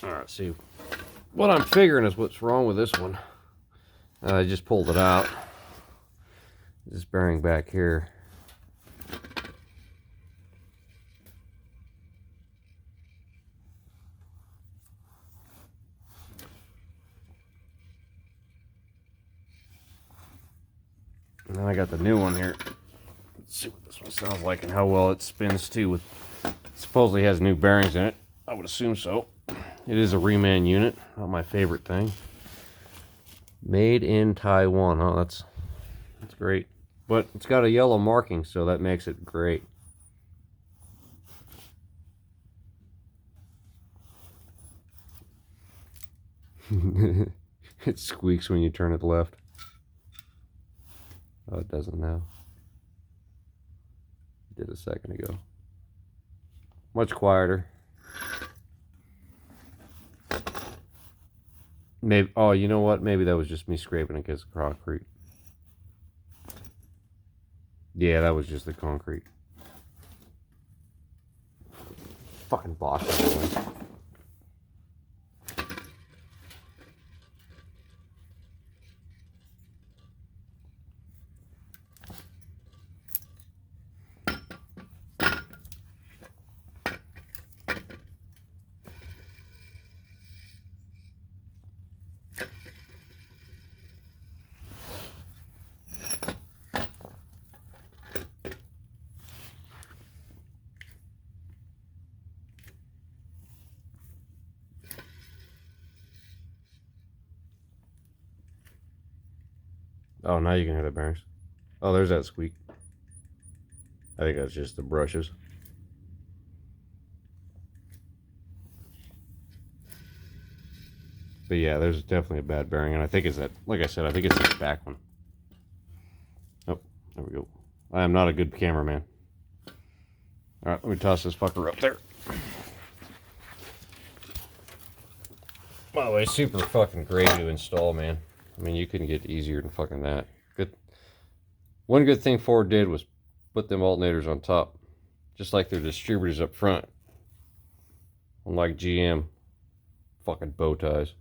Alright, see. What I'm figuring is what's wrong with this one. I just pulled it out. This bearing back here. And then I got the new one here. Let's see what this one sounds like and how well it spins too. With supposedly has new bearings in it. I would assume so. It is a Reman unit. Not my favorite thing. Made in Taiwan. Oh, that's great. But it's got a yellow marking, so that makes it great. It squeaks when you turn it left. Oh, it doesn't now. It did a second ago. Much quieter. Maybe. Oh, you know what? Maybe that was just me scraping against the concrete. Yeah, that was just the concrete. Fucking Bosch. Oh, now you can hear the bearings. Oh, there's that squeak. I think that's just the brushes. But yeah, there's definitely a bad bearing, and I think it's that, like I said, I think it's this back one. Oh, there we go. I am not a good cameraman. Alright, let me toss this fucker up there. By the way, super fucking great to install, man. I mean, you couldn't get easier than fucking that. Good. One good thing Ford did was put them alternators on top, just like their distributors up front. Unlike GM, fucking bow ties.